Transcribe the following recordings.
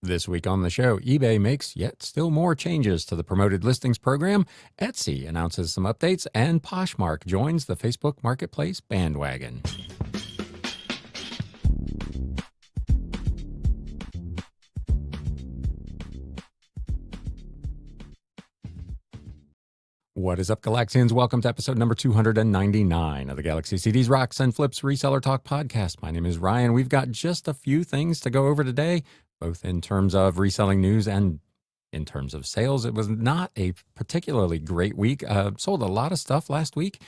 This week on the show, eBay makes yet still more changes to the promoted listings program, Etsy announces some updates, and Poshmark joins the Facebook Marketplace bandwagon. What is up, Galaxians? Welcome to episode number 299 of the Galaxy CDs, Rocks, and Flips Reseller Talk podcast. My name is Ryan. We've got just a few things to go over today, both in terms of reselling news and in terms of sales. It was not a particularly great week. Sold a lot of stuff last week,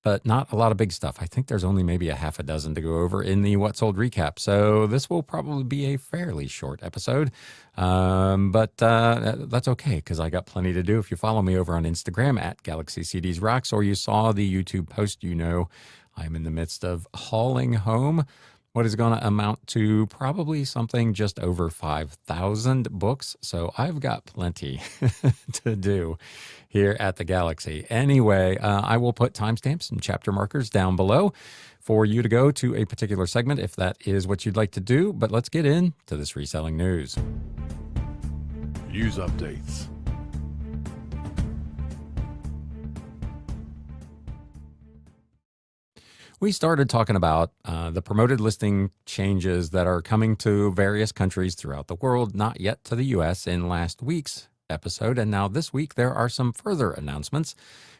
but not a lot of big stuff. I think there's only maybe a half a dozen to go over in the What Sold recap. So this will probably be a fairly short episode, but that's okay because I got plenty to do. If you follow me over on Instagram at Galaxy CDs Rocks, or you saw the YouTube post, you know I'm in the midst of hauling home what is going to amount to probably something just over 5,000 books. So I've got plenty to do here at the Galaxy. Anyway, I will put timestamps and chapter markers down below for you to go to a particular segment if that is what you'd like to do. But let's get into this reselling news. News updates. We started talking about the promoted listing changes that are coming to various countries throughout the world, not yet to the U.S. in last week's episode. And now this week, there are some further announcements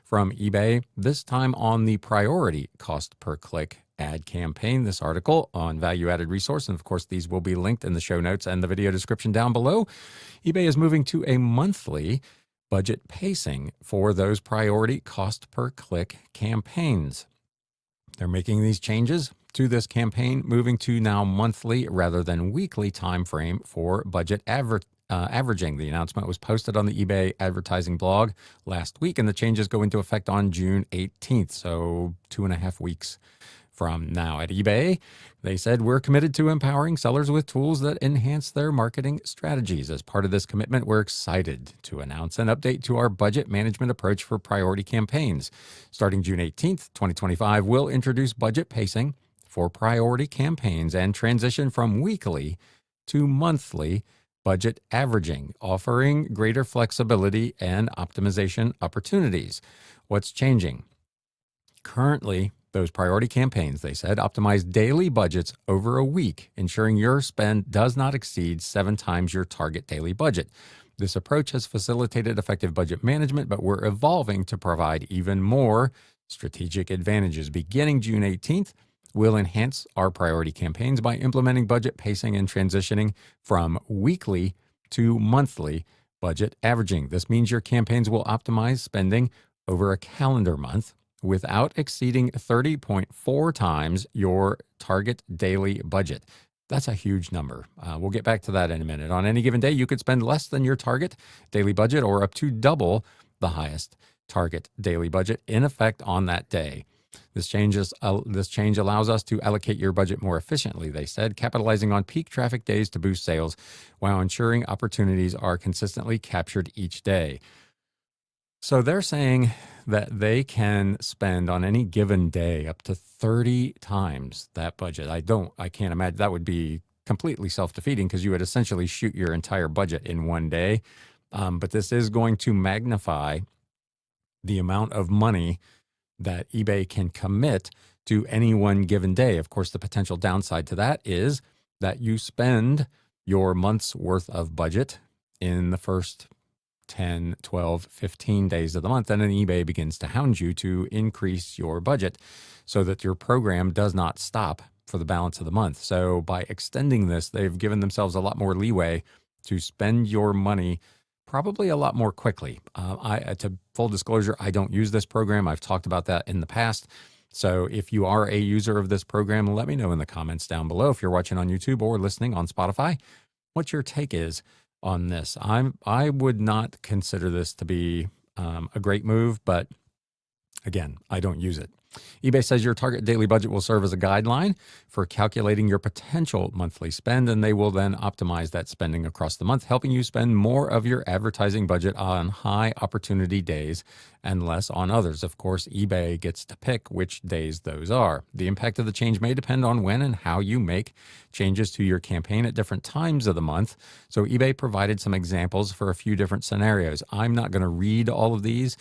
from eBay, this time on the priority cost per click ad campaign. This article on Value Added Resource, and of course, these will be linked in the show notes and the video description down below. eBay is moving to a monthly budget pacing for those priority cost per click campaigns. They're making these changes to this campaign, moving to now monthly rather than weekly time frame for budget averaging. The announcement was posted on the eBay advertising blog last week, and the changes go into effect on June 18th, so 2.5 weeks from now. At eBay, they said, we're committed to empowering sellers with tools that enhance their marketing strategies. As part of this commitment, we're excited to announce an update to our budget management approach for priority campaigns. Starting June 18th, 2025, we'll introduce budget pacing for priority campaigns and transition from weekly to monthly budget averaging, offering greater flexibility and optimization opportunities. What's changing? Currently, those priority campaigns, they said, optimize daily budgets over a week, ensuring your spend does not exceed 7 times your target daily budget. This approach has facilitated effective budget management, but we're evolving to provide even more strategic advantages. Beginning June 18th, we'll enhance our priority campaigns by implementing budget pacing and transitioning from weekly to monthly budget averaging. This means your campaigns will optimize spending over a calendar month without exceeding 30.4 times your target daily budget. That's a huge number. We'll get back to that in a minute. On any given day, you could spend less than your target daily budget or up to double the highest target daily budget in effect on that day. This change allows us to allocate your budget more efficiently, they said, capitalizing on peak traffic days to boost sales while ensuring opportunities are consistently captured each day. So they're saying that they can spend on any given day up to 30 times that budget. I can't imagine that would be completely self-defeating because you would essentially shoot your entire budget in one day. But this is going to magnify the amount of money that eBay can commit to any one given day. Of course, the potential downside to that is that you spend your month's worth of budget in the first 10, 12, 15 days of the month, and then eBay begins to hound you to increase your budget so that your program does not stop for the balance of the month. So by extending this, they've given themselves a lot more leeway to spend your money probably a lot more quickly. To full disclosure, I don't use this program. I've talked about that in the past. So if you are a user of this program, let me know in the comments down below. If you're watching on YouTube or listening on Spotify, what your take is on this. I would not consider this to be a great move, but again, I don't use it. eBay says your target daily budget will serve as a guideline for calculating your potential monthly spend, and they will then optimize that spending across the month, helping you spend more of your advertising budget on high opportunity days and less on others. Of course, eBay gets to pick which days those are. The impact of the change may depend on when and how you make changes to your campaign at different times of the month. So eBay provided some examples for a few different scenarios. I'm not going to read all of these.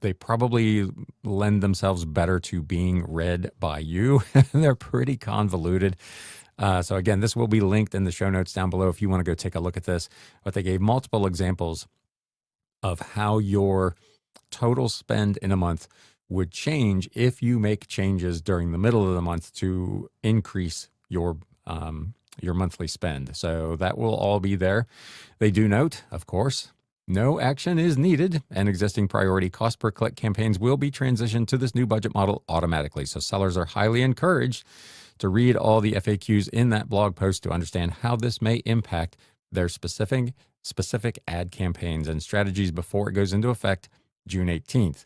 They probably lend themselves better to being read by you. They're pretty convoluted. So again, this will be linked in the show notes down below if you want to go take a look at this. But they gave multiple examples of how your total spend in a month would change if you make changes during the middle of the month to increase your monthly spend. So that will all be there. They do note, of course, no action is needed, and existing priority cost per click campaigns will be transitioned to this new budget model automatically. So sellers are highly encouraged to read all the FAQs in that blog post to understand how this may impact their specific ad campaigns and strategies before it goes into effect June 18th.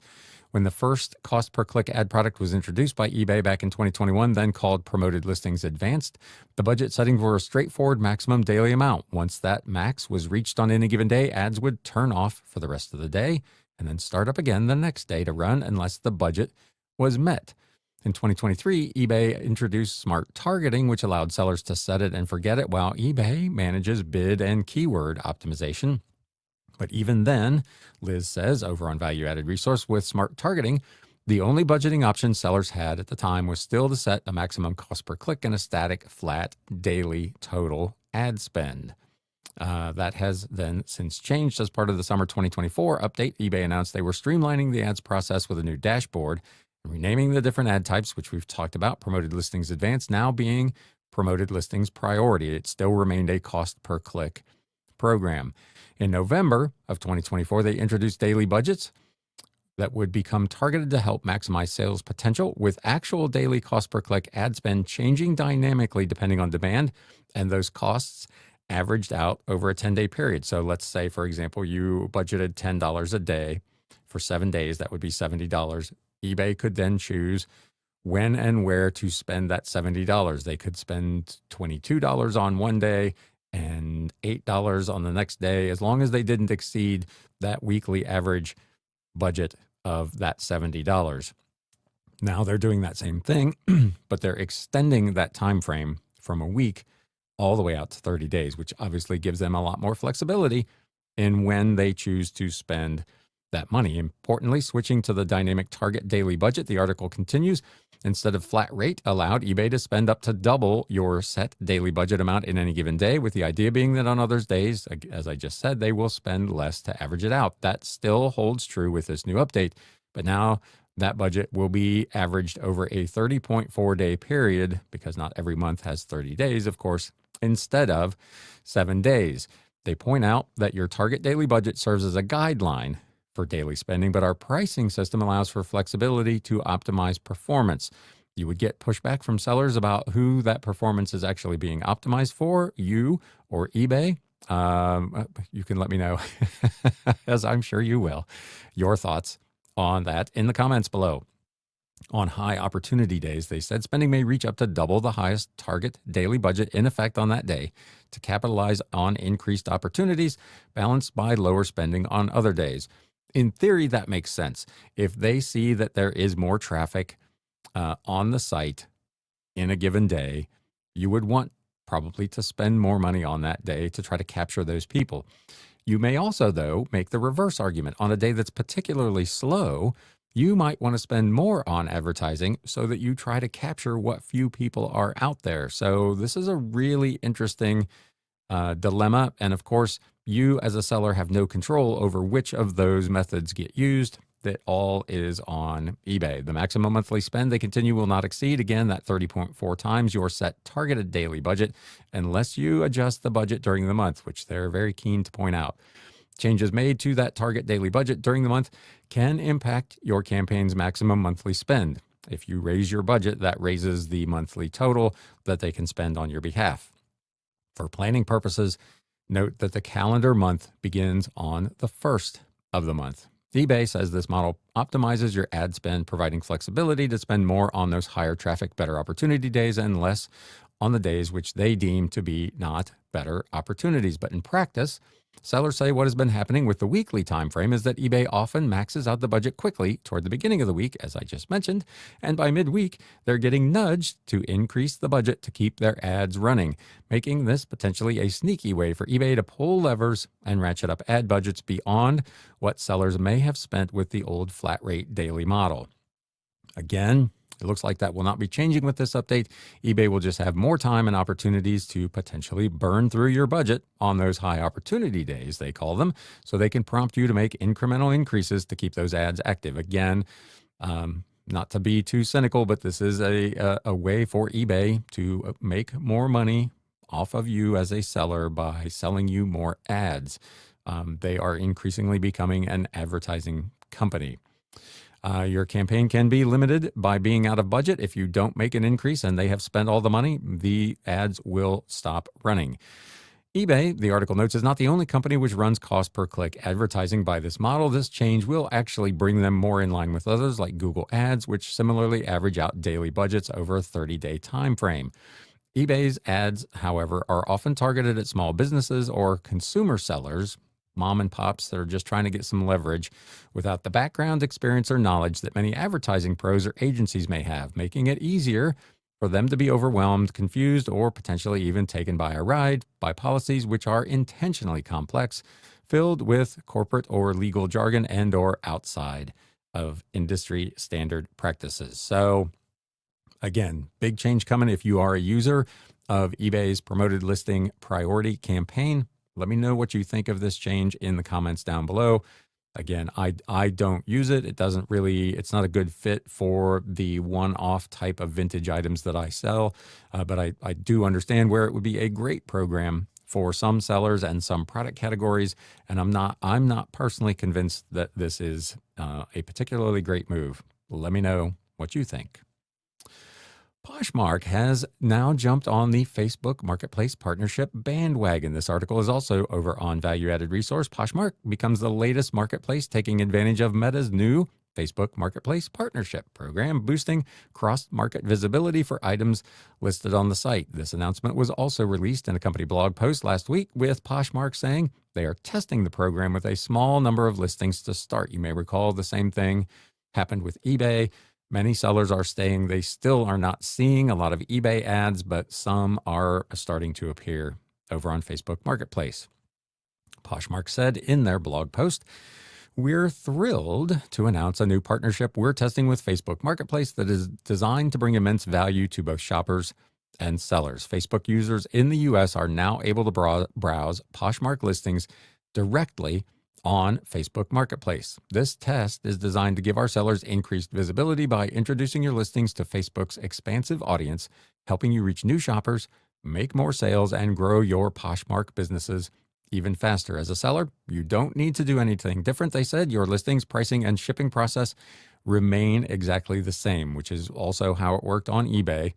When the first cost per click ad product was introduced by eBay back in 2021, then called Promoted Listings Advanced, the budget setting were a straightforward maximum daily amount. Once that max was reached on any given day, ads would turn off for the rest of the day and then start up again the next day to run unless the budget was met. In 2023, eBay introduced smart targeting, which allowed sellers to set it and forget it while eBay manages bid and keyword optimization. But even then, Liz says over on Value Added Resource, with smart targeting, the only budgeting option sellers had at the time was still to set a maximum cost per click and a static, flat, daily total ad spend. That has then since changed. As part of the summer 2024 update, eBay announced they were streamlining the ads process with a new dashboard, renaming the different ad types, which we've talked about, Promoted Listings Advanced, now being Promoted Listings Priority. It still remained a cost per click program. In November of 2024, they introduced daily budgets that would become targeted to help maximize sales potential, with actual daily cost per click ad spend changing dynamically depending on demand, and those costs averaged out over a 10-day period. So let's say, for example, you budgeted $10 a day for 7 days. That would be $70. eBay could then choose when and where to spend that $70. They could spend $22 on one day and $8 on the next day, as long as they didn't exceed that weekly average budget of that $70. Now they're doing that same thing, but they're extending that time frame from a week all the way out to 30 days, which obviously gives them a lot more flexibility in when they choose to spend that money. Importantly, switching to the dynamic target daily budget, the article continues, instead of flat rate, allowed eBay to spend up to double your set daily budget amount in any given day, with the idea being that on others days, as I just said, they will spend less to average it out. That still holds true with this new update, but now that budget will be averaged over a 30.4 day period, because not every month has 30 days, of course, instead of 7 days. They point out that your target daily budget serves as a guideline for daily spending, but our pricing system allows for flexibility to optimize performance. You would get pushback from sellers about who that performance is actually being optimized for, you or eBay. You can let me know, as I'm sure you will, your thoughts on that in the comments below. On high opportunity days, they said spending may reach up to double the highest target daily budget in effect on that day to capitalize on increased opportunities, balanced by lower spending on other days. In theory, that makes sense. If they see that there is more traffic on the site in a given day, you would want probably to spend more money on that day to try to capture those people. You may also, though, make the reverse argument. On a day that's particularly slow, you might want to spend more on advertising so that you try to capture what few people are out there. So this is a really interesting dilemma. And of course, you as a seller have no control over which of those methods get used. That all is on eBay. The maximum monthly spend they continue will not exceed, again, that 30.4 times your set targeted daily budget, unless you adjust the budget during the month, which they're very keen to point out. Changes made to that target daily budget during the month can impact your campaign's maximum monthly spend. If you raise your budget, that raises the monthly total that they can spend on your behalf. For planning purposes, note that the calendar month begins on the first of the month. eBay says this model optimizes your ad spend, providing flexibility to spend more on those higher traffic, better opportunity days and less on the days which they deem to be not better opportunities. But in practice, sellers say what has been happening with the weekly time frame is that eBay often maxes out the budget quickly toward the beginning of the week, as I just mentioned, and by midweek, they're getting nudged to increase the budget to keep their ads running, making this potentially a sneaky way for eBay to pull levers and ratchet up ad budgets beyond what sellers may have spent with the old flat rate daily model. Again, it looks like that will not be changing with this update. eBay will just have more time and opportunities to potentially burn through your budget on those high opportunity days, they call them, so they can prompt you to make incremental increases to keep those ads active. Again, not to be too cynical, but this is a way for eBay to make more money off of you as a seller by selling you more ads. They are increasingly becoming an advertising company. Your campaign can be limited by being out of budget. If you don't make an increase and they have spent all the money, the ads will stop running. eBay, the article notes, is not the only company which runs cost per click advertising by this model. This change will actually bring them more in line with others like Google Ads, which similarly average out daily budgets over a 30-day time frame. eBay's ads, however, are often targeted at small businesses or consumer sellers, mom and pops that are just trying to get some leverage without the background, experience, or knowledge that many advertising pros or agencies may have, making it easier for them to be overwhelmed, confused, or potentially even taken by a ride by policies which are intentionally complex, filled with corporate or legal jargon and or outside of industry standard practices. So again, big change coming if you are a user of eBay's promoted listing priority campaign. Let me know what you think of this change in the comments down below. Again, I don't use it. It's not a good fit for the one-off type of vintage items that I sell, but I do understand where it would be a great program for some sellers and some product categories, and I'm not personally convinced that this is a particularly great move. Let me know what you think. Poshmark has now jumped on the Facebook Marketplace partnership bandwagon. This article is also over on Value Added Resource. Poshmark becomes the latest marketplace taking advantage of Meta's new Facebook Marketplace partnership program, boosting cross-market visibility for items listed on the site. This announcement was also released in a company blog post last week, with Poshmark saying they are testing the program with a small number of listings to start. You may recall the same thing happened with eBay. Many sellers are saying they still are not seeing a lot of eBay ads, but some are starting to appear over on Facebook Marketplace. Poshmark said in their blog post, "We're thrilled to announce a new partnership we're testing with Facebook Marketplace that is designed to bring immense value to both shoppers and sellers. Facebook users in the US are now able to browse Poshmark listings directly on Facebook Marketplace. This test is designed to give our sellers increased visibility by introducing your listings to Facebook's expansive audience, helping you reach new shoppers, make more sales, and grow your Poshmark businesses even faster. As a seller, you don't need to do anything different," they said. "Your listings, pricing, and shipping process remain exactly the same," which is also how it worked on eBay.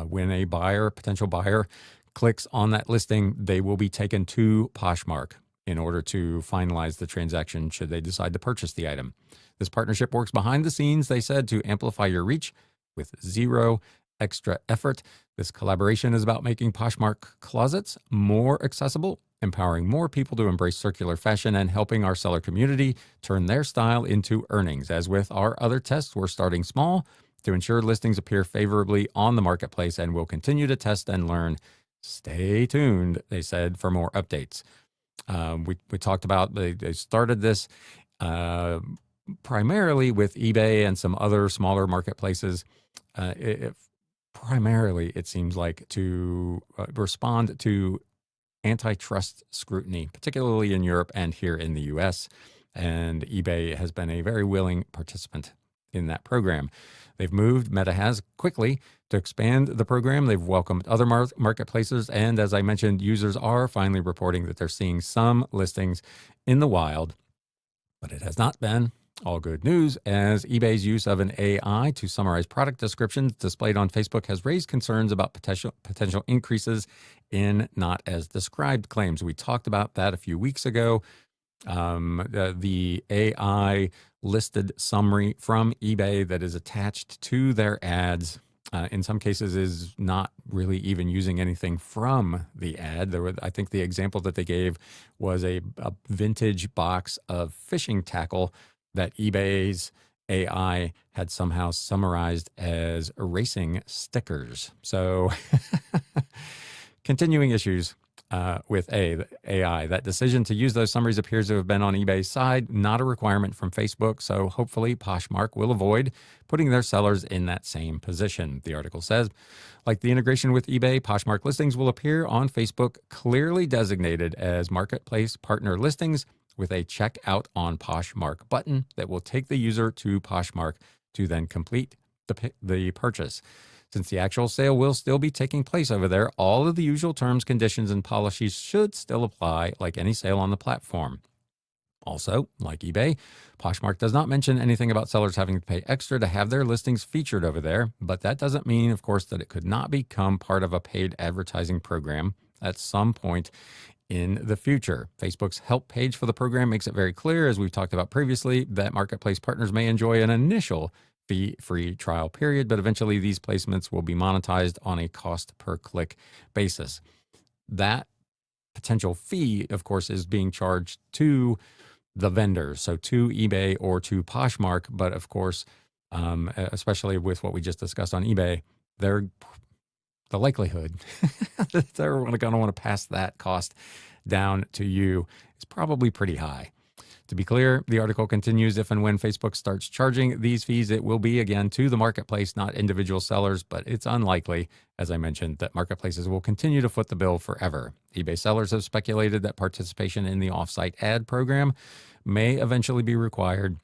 When a potential buyer, clicks on that listing, they will be taken to Poshmark in order to finalize the transaction should they decide to purchase the item. This partnership works behind the scenes, they said, to amplify your reach with zero extra effort. This collaboration is about making Poshmark closets more accessible, empowering more people to embrace circular fashion, and helping our seller community turn their style into earnings. As with our other tests, we're starting small to ensure listings appear favorably on the marketplace, and we'll continue to test and learn. Stay tuned, they said, for more updates. We talked about they started this primarily with eBay and some other smaller marketplaces. Primarily, it seems like to respond to antitrust scrutiny, particularly in Europe and here in the US. And eBay has been a very willing participant in that program. Meta has quickly to expand the program. They've welcomed other marketplaces. And as I mentioned, users are finally reporting that they're seeing some listings in the wild, but it has not been all good news, as eBay's use of an AI to summarize product descriptions displayed on Facebook has raised concerns about potential increases in not as described claims. We talked about that a few weeks ago. The AI listed summary from eBay that is attached to their ads. In some cases, is not really even using anything from the ad. I think the example that they gave was a vintage box of fishing tackle that eBay's AI had somehow summarized as erasing stickers. So, continuing issues with AI. That decision to use those summaries appears to have been on eBay's side, not a requirement from Facebook. So hopefully Poshmark will avoid putting their sellers in that same position. The article says, like the integration with eBay, Poshmark listings will appear on Facebook clearly designated as marketplace partner listings with a check out on Poshmark button that will take the user to Poshmark to then complete the purchase. Since the actual sale will still be taking place over there, all of the usual terms, conditions, and policies should still apply like any sale on the platform. Also, like eBay, Poshmark does not mention anything about sellers having to pay extra to have their listings featured over there, but that doesn't mean, of course, that it could not become part of a paid advertising program at some point in the future. Facebook's help page for the program makes it very clear, as we've talked about previously, that marketplace partners may enjoy an initial fee-free trial period, but eventually these placements will be monetized on a cost per click basis. That potential fee, of course, is being charged to the vendors, so to eBay or to Poshmark. But of course, especially with what we just discussed on eBay, the likelihood that they're going to want to pass that cost down to you is probably pretty high. To be clear, the article continues, if and when Facebook starts charging these fees, it will be again to the marketplace, not individual sellers, but it's unlikely, as I mentioned, that marketplaces will continue to foot the bill forever. eBay sellers have speculated that participation in the offsite ad program may eventually be required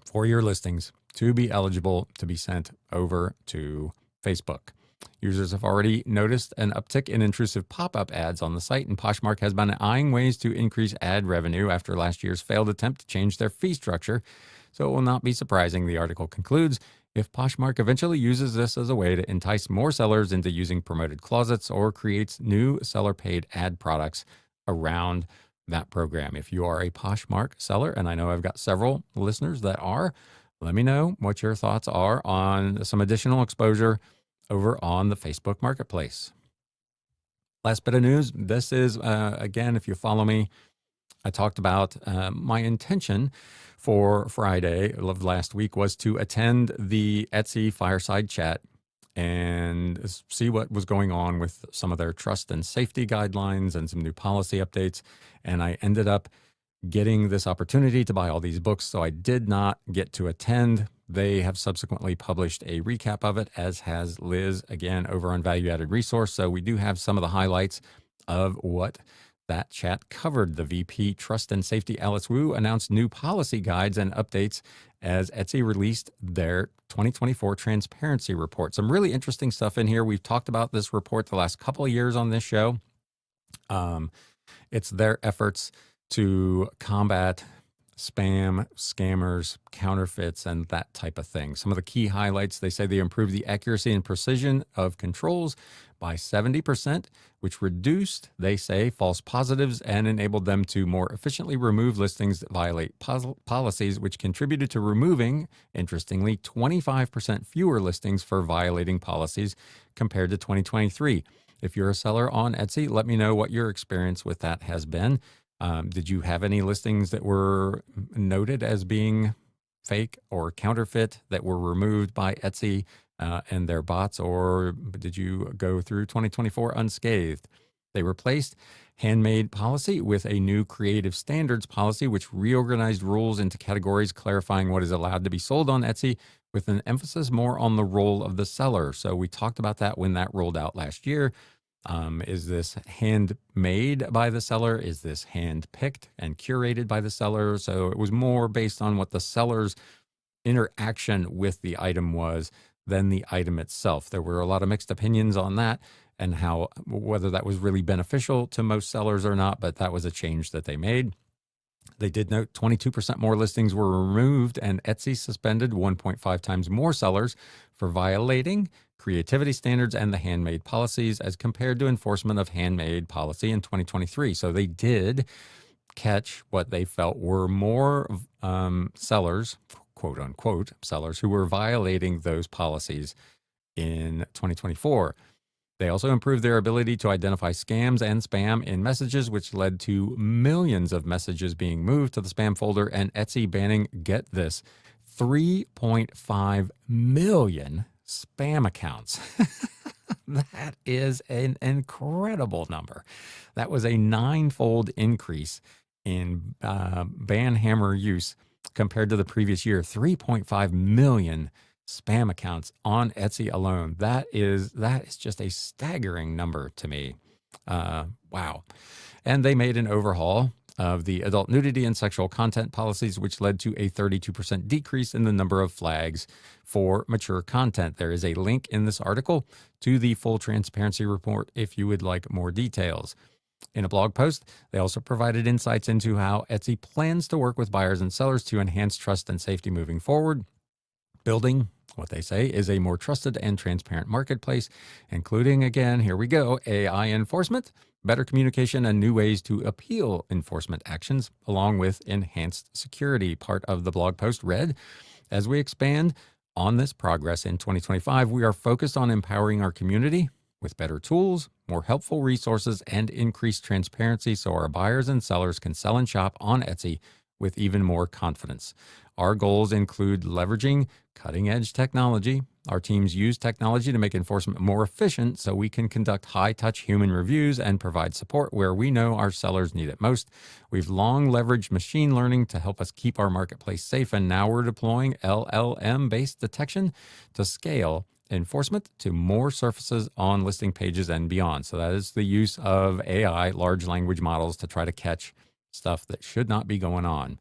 for your listings to be eligible to be sent over to Facebook. Users have already noticed an uptick in intrusive pop-up ads on the site, and Poshmark has been eyeing ways to increase ad revenue after last year's failed attempt to change their fee structure. So it will not be surprising, the article concludes, if Poshmark eventually uses this as a way to entice more sellers into using promoted closets or creates new seller-paid ad products around that program. If you are a Poshmark seller, and I know I've got several listeners that are, let me know what your thoughts are on some additional exposure over on the Facebook Marketplace. Last bit of news. This is, again, if you follow me, I talked about my intention for Friday of last week was to attend the Etsy fireside chat and see what was going on with some of their trust and safety guidelines and some new policy updates. And I ended up getting this opportunity to buy all these books, so I did not get to attend. They have subsequently published a recap of it, as has Liz, again, over on Value Added Resource. So we do have some of the highlights of what that chat covered. The VP Trust and Safety, Alice Wu, announced new policy guides and updates as Etsy released their 2024 transparency report. Some really interesting stuff in here. We've talked about this report the last couple of years on this show. It's their efforts to combat spam, scammers, counterfeits, and that type of thing. Some of the key highlights, they say they improved the accuracy and precision of controls by 70%, which reduced, they say, false positives and enabled them to more efficiently remove listings that violate policies, which contributed to removing, interestingly, 25% fewer listings for violating policies compared to 2023. If you're a seller on Etsy, let me know what your experience with that has been. Did you have any listings that were noted as being fake or counterfeit that were removed by Etsy and their bots, or did you go through 2024 unscathed? They replaced handmade policy with a new creative standards policy, which reorganized rules into categories, clarifying what is allowed to be sold on Etsy with an emphasis more on the role of the seller. So we talked about that when that rolled out last year. Is this handmade by the seller? Is this hand-picked and curated by the seller? So it was more based on what the seller's interaction with the item was than the item itself. There were a lot of mixed opinions on that and whether that was really beneficial to most sellers or not, but that was a change that they made. They did note 22% more listings were removed, and Etsy suspended 1.5 times more sellers for violating creativity standards and the handmade policies as compared to enforcement of handmade policy in 2023. So they did catch what they felt were more sellers, quote unquote, sellers who were violating those policies in 2024. They also improved their ability to identify scams and spam in messages, which led to millions of messages being moved to the spam folder and Etsy banning, get this, 3.5 million spam accounts. That is an incredible number. That was a 9-fold increase in ban hammer use compared to the previous year. 3.5 million spam accounts on Etsy alone. That is just a staggering number to me. Wow. And they made an overhaul of the adult nudity and sexual content policies, which led to a 32% decrease in the number of flags for mature content. There is a link in this article to the full transparency report if you would like more details. In a blog post, they also provided insights into how Etsy plans to work with buyers and sellers to enhance trust and safety moving forward, building what they say is a more trusted and transparent marketplace, including, again, here we go, AI enforcement, better communication, and new ways to appeal enforcement actions, along with enhanced security. Part of the blog post read, as we expand on this progress in 2025, we are focused on empowering our community with better tools, more helpful resources, and increased transparency so our buyers and sellers can sell and shop on Etsy with even more confidence. Our goals include leveraging cutting-edge technology. Our teams use technology to make enforcement more efficient so we can conduct high-touch human reviews and provide support where we know our sellers need it most. We've long leveraged machine learning to help us keep our marketplace safe, and now we're deploying LLM-based detection to scale enforcement to more surfaces on listing pages and beyond. So that is the use of AI, large language models, to try to catch stuff that should not be going on.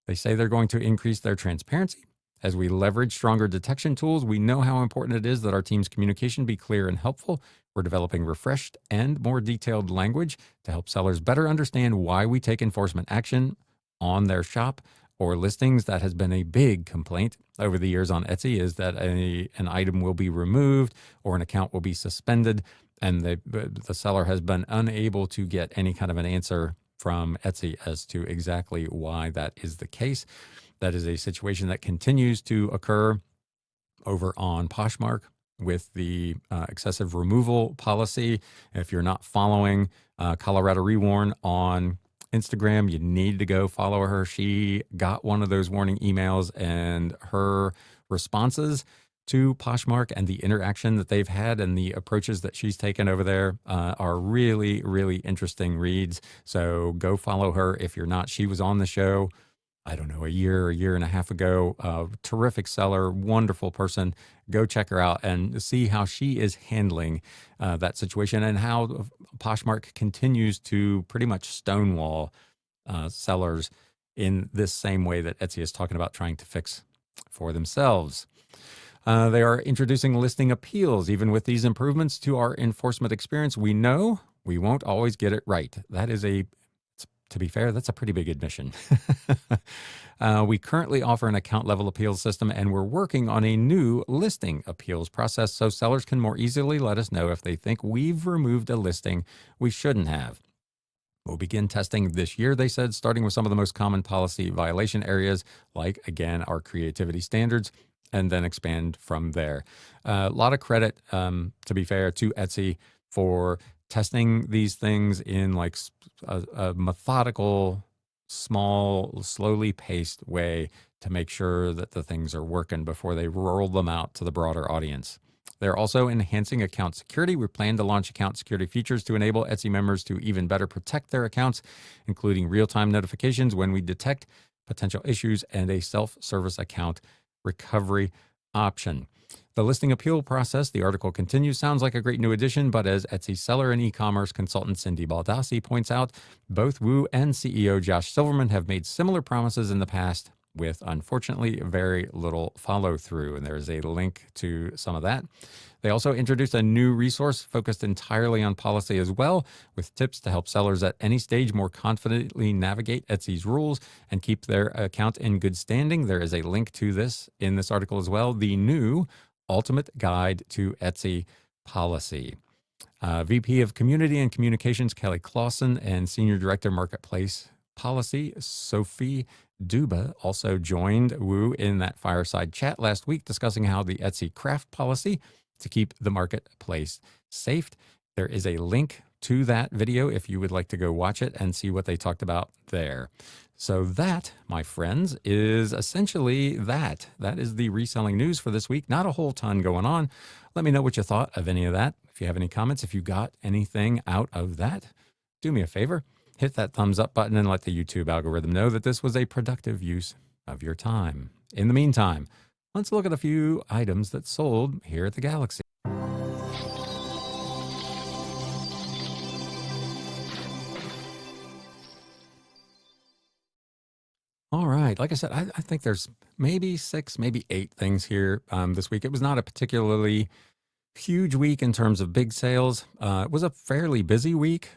They say they're going to increase their transparency. As we leverage stronger detection tools, we know how important it is that our team's communication be clear and helpful. We're developing refreshed and more detailed language to help sellers better understand why we take enforcement action on their shop or listings. That has been a big complaint over the years on Etsy, is that an item will be removed or an account will be suspended, and the seller has been unable to get any kind of an answer from Etsy as to exactly why that is the case. That is a situation that continues to occur over on Poshmark with the excessive removal policy. If you're not following Colorado Rewarn on Instagram, you need to go follow her. She got one of those warning emails, and her responses to Poshmark and the interaction that they've had and the approaches that she's taken over there are really, really interesting reads. So go follow her if you're not. She was on the show, I don't know, a year and a half ago. Terrific seller, wonderful person. Go check her out and see how she is handling that situation, and how Poshmark continues to pretty much stonewall sellers in this same way that Etsy is talking about trying to fix for themselves. They are introducing listing appeals. Even with these improvements to our enforcement experience, we know we won't always get it right. That is to be fair, that's a pretty big admission. We currently offer an account level appeals system, and we're working on a new listing appeals process so sellers can more easily let us know if they think we've removed a listing we shouldn't have. We'll begin testing this year, they said, starting with some of the most common policy violation areas, like, again, our creativity standards, and then expand from there. A lot of credit, to be fair, to Etsy for testing these things in like a methodical, small, slowly paced way to make sure that the things are working before they roll them out to the broader audience. They're also enhancing account security. We plan to launch account security features to enable Etsy members to even better protect their accounts, including real-time notifications when we detect potential issues and a self-service account recovery option. The listing appeal process, the article continues, sounds like a great new addition, but as Etsy seller and e-commerce consultant Cindy Baldassi points out, both Woo and CEO Josh Silverman have made similar promises in the past with, unfortunately, very little follow-through, and there's a link to some of that. They also introduced a new resource focused entirely on policy as well, with tips to help sellers at any stage more confidently navigate Etsy's rules and keep their account in good standing. There is a link to this in this article as well, the new Ultimate Guide to Etsy Policy. VP of Community and Communications Kelly Clausen and Senior Director Marketplace policy. Sophie Duba also joined Wu in that fireside chat last week discussing how the Etsy craft policy to keep the marketplace safe. There is a link to that video if you would like to go watch it and see what they talked about there. So that, my friends, is essentially that. That is the reselling news for this week. Not a whole ton going on. Let me know what you thought of any of that. If you have any comments, if you got anything out of that, do me a favor. Hit that thumbs up button and let the YouTube algorithm know that this was a productive use of your time. In the meantime, let's look at a few items that sold here at the Galaxy. All right. Like I said, I think there's maybe 6, maybe 8 things here this week. It was not a particularly huge week in terms of big sales. It was a fairly busy week,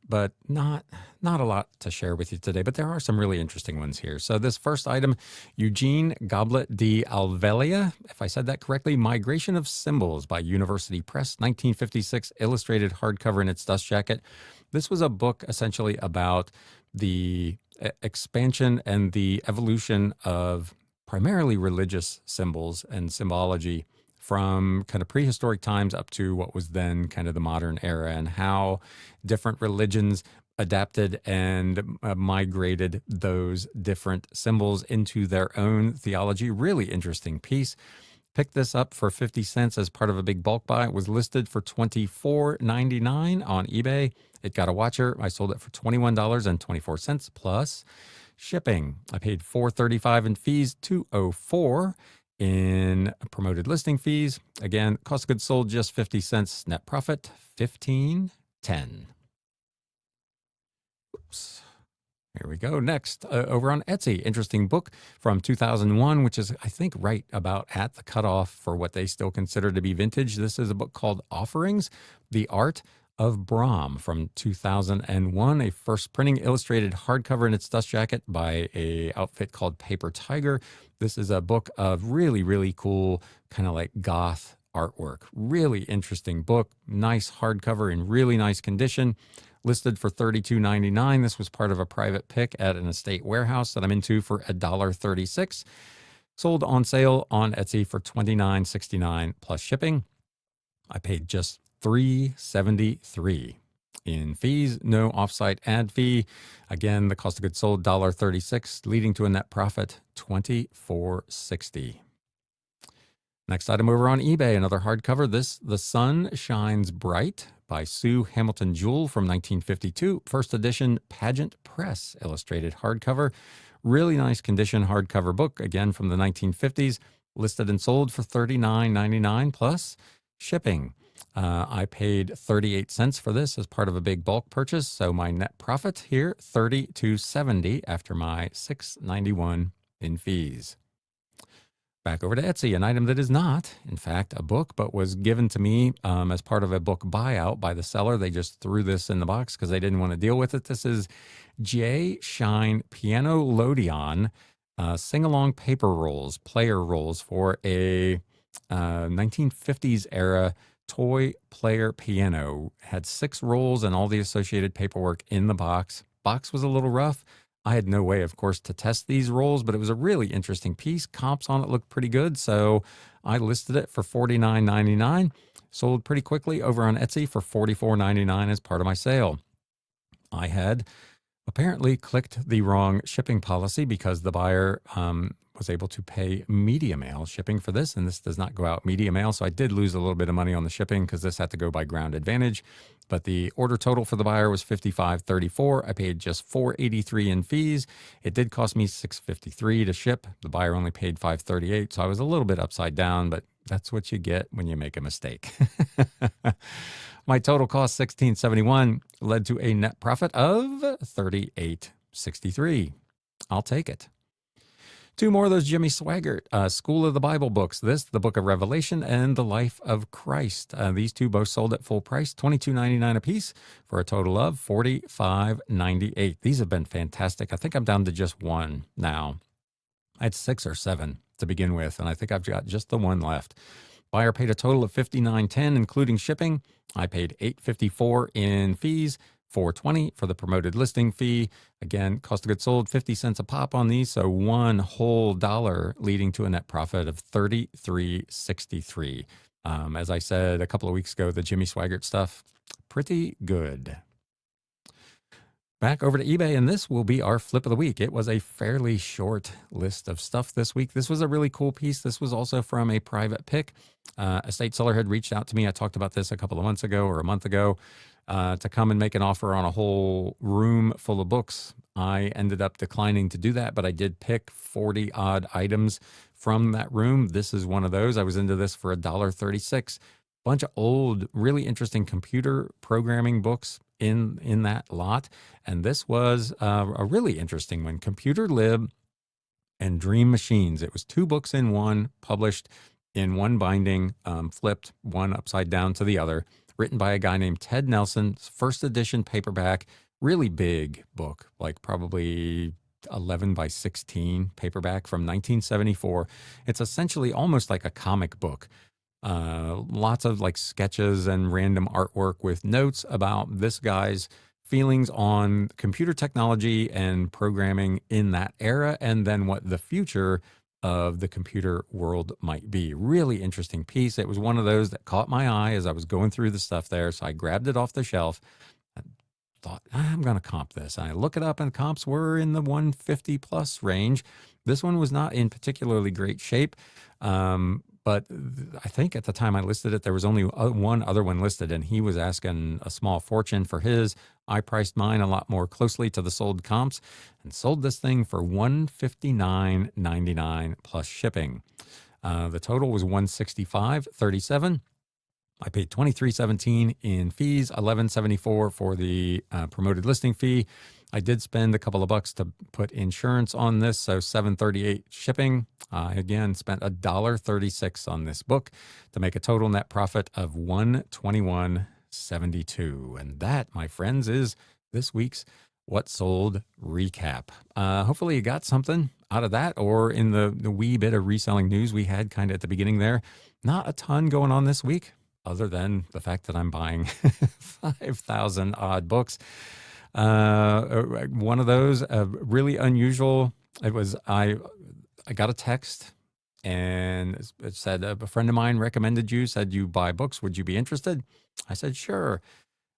but not a lot to share with you today. But there are some really interesting ones here. So this first item, Eugene Goblet de Alvelia, if I said that correctly, Migration of Symbols by University Press, 1956, illustrated hardcover in its dust jacket. This was a book essentially about the expansion and the evolution of primarily religious symbols and symbology from kind of prehistoric times up to what was then kind of the modern era, and how different religions adapted and migrated those different symbols into their own theology. Really interesting piece. Picked this up for 50 cents as part of a big bulk buy. It was listed for $24.99 on eBay. It got a watcher. I sold it for $21.24 plus shipping. I paid $4.35 in fees, $2.04 in promoted listing fees. Again, cost of goods sold just 50 cents. Net profit $15.10. Oops. Here we go. Next, over on Etsy, interesting book from 2001, which is, I think, right about at the cutoff for what they still consider to be vintage. This is a book called Offerings, The Art of Brahm from 2001, a first printing illustrated hardcover in its dust jacket by a outfit called Paper Tiger. This is a book of really, really cool, kind of like goth artwork. Really interesting book. Nice hardcover in really nice condition. Listed for $32.99. This was part of a private pick at an estate warehouse that I'm into for $1.36. Sold on sale on Etsy for $29.69 plus shipping. I paid just $3.73 in fees, no offsite ad fee. Again, the cost of goods sold $1.36, leading to a net profit $24.60. Next item over on eBay, another hardcover. This, The Sun Shines Bright by Sue Hamilton Jewell from 1952. First edition Pageant Press illustrated hardcover. Really nice condition hardcover book, again from the 1950s. Listed and sold for $39.99 plus shipping. I paid 38 cents for this as part of a big bulk purchase. So my net profit here, $32.70 after my $6.91 in fees. Back over to Etsy, an item that is not, in fact, a book, but was given to me as part of a book buyout by the seller. They just threw this in the box because they didn't want to deal with it. This is J. Shine Piano Lodeon sing-along paper rolls, player rolls for a 1950s era toy player piano. Had 6 rolls and all the associated paperwork in the box. Box was a little rough. I had no way, of course, to test these rolls, but it was a really interesting piece. Comps on it looked pretty good, so I listed it for $49.99. Sold pretty quickly over on Etsy for $44.99 as part of my sale. I had apparently clicked the wrong shipping policy because the buyer was able to pay media mail shipping for this, and this does not go out media mail, so I did lose a little bit of money on the shipping because this had to go by Ground Advantage. But the order total for the buyer was $55.34. I paid just $4.83 in fees. It did cost me $6.53 to ship. The buyer only paid $5.38, so I was a little bit upside down, but that's what you get when you make a mistake. My total cost, $16.71, led to a net profit of $38.63. I'll take it. 2 more of those Jimmy Swaggart School of the Bible books. This, the Book of Revelation, and The Life of Christ. These 2 both sold at full price, $22.99 a piece, for a total of $45.98. These have been fantastic. I think I'm down to just 1 now. I had 6 or 7 to begin with, and I think I've got just the 1 left. Buyer paid a total of $59.10, including shipping. I paid $8.54 in fees. $4.20 for the promoted listing fee. Again, cost of goods sold 50 cents a pop on these, so one whole dollar, leading to a net profit of $33.63. As I said a couple of weeks ago, the Jimmy Swaggart stuff, pretty good. Back over to eBay, and this will be our flip of the week. It was a fairly short list of stuff this week. This was a really cool piece. This was also from a private pick. A state seller had reached out to me. I talked about this a couple of months ago or a month ago, to come and make an offer on a whole room full of books. I ended up declining to do that, but I did pick 40 odd items from that room. This is one of those. I was into this for $1.36. Bunch of old, really interesting computer programming books in that lot. And this was a really interesting one, Computer Lib and Dream Machines. It was 2 books in one, published in one binding, flipped one upside down to the other, written by a guy named Ted Nelson, first edition paperback, really big book, like probably 11 by 16 paperback from 1974. It's essentially almost like a comic book. Lots of like sketches and random artwork with notes about this guy's feelings on computer technology and programming in that era, and then what the future of the computer world might be. Really interesting piece. It was one of those that caught my eye as I was going through the stuff there, so I grabbed it off the shelf and thought, I'm going to comp this. And I look it up, and comps were in the 150 plus range. This one was not in particularly great shape. But I think at the time I listed it, there was only one other one listed, and he was asking a small fortune for his. I priced mine a lot more closely to the sold comps and sold this thing for $159.99 plus shipping. The total was $165.37. I paid $23.17 in fees, $11.74 for the promoted listing fee. I did spend a couple of bucks to put insurance on this, so $7.38 shipping. I again spent $1.36 on this book to make a total net profit of $121.72. And that, my friends, is this week's What Sold recap. Hopefully you got something out of that, or in the wee bit of reselling news we had kind of at the beginning there. Not a ton going on this week, other than the fact that I'm buying 5,000 odd books. One of those really unusual. It was, I got a text, and it said, a friend of mine recommended you, said you buy books. Would you be interested? I said, sure.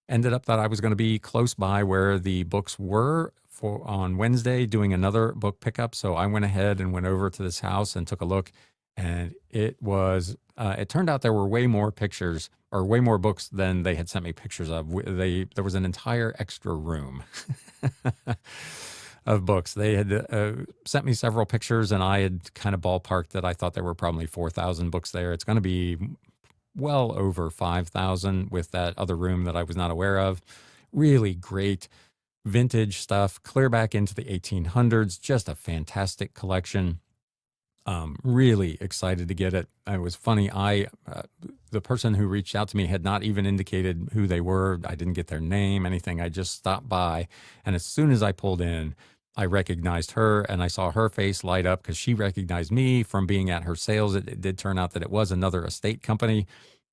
Ended up that I was going to be close by where the books were for on Wednesday doing another book pickup. So I went ahead and went over to this house and took a look, and it was, it turned out there were way more pictures or way more books than they had sent me pictures of. There was an entire extra room of books. They had sent me several pictures, and I had kind of ballparked that I thought there were probably 4,000 books there. It's going to be well over 5,000 with that other room that I was not aware of. Really great vintage stuff, clear back into the 1800s. Just a fantastic collection. Really excited to get it. It was funny. The person who reached out to me had not even indicated who they were. I didn't get their name, anything. I just stopped by. And as soon as I pulled in, I recognized her, and I saw her face light up because she recognized me from being at her sales. It did turn out that it was another estate company.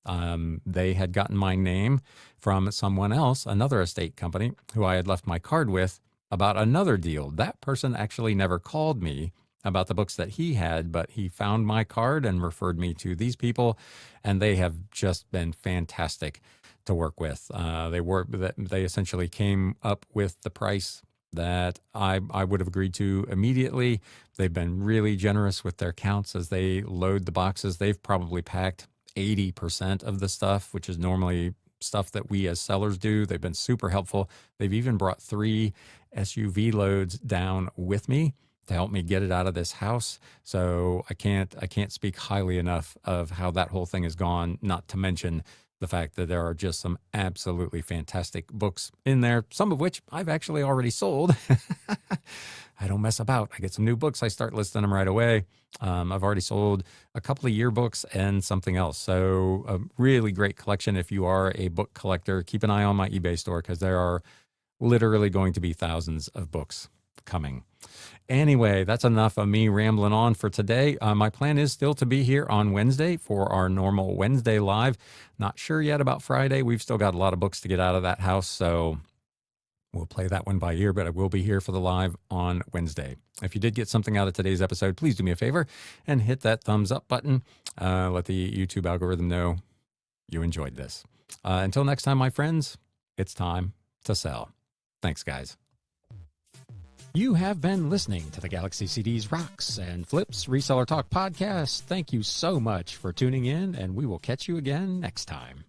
They had gotten my name from someone else, another estate company who I had left my card with about another deal. That person actually never called me about the books that he had, but he found my card and referred me to these people, and they have just been fantastic to work with. They essentially came up with the price that I would have agreed to immediately. They've been really generous with their counts as they load the boxes. They've probably packed 80% of the stuff, which is normally stuff that we as sellers do. They've been super helpful. They've even brought 3 SUV loads down with me to help me get it out of this house. So I can't speak highly enough of how that whole thing has gone, not to mention the fact that there are just some absolutely fantastic books in there, some of which I've actually already sold. I don't mess about. I get some new books, I start listing them right away. I've already sold a couple of yearbooks and something else. So a really great collection. If you are a book collector, keep an eye on my eBay store, because there are literally going to be thousands of books coming. Anyway, that's enough of me rambling on for today. My plan is still to be here on Wednesday for our normal Wednesday live. Not sure yet about Friday. We've still got a lot of books to get out of that house, so We'll play that one by ear, but I will be here for the live on Wednesday. If you did get something out of today's episode, please do me a favor and hit that thumbs up button. Let the YouTube algorithm know you enjoyed this. Until next time, my friends, it's time to sell. Thanks, guys. You have been listening to the Galaxy CDs Rocks and Flips Reseller Talk podcast. Thank you so much for tuning in, and we will catch you again next time.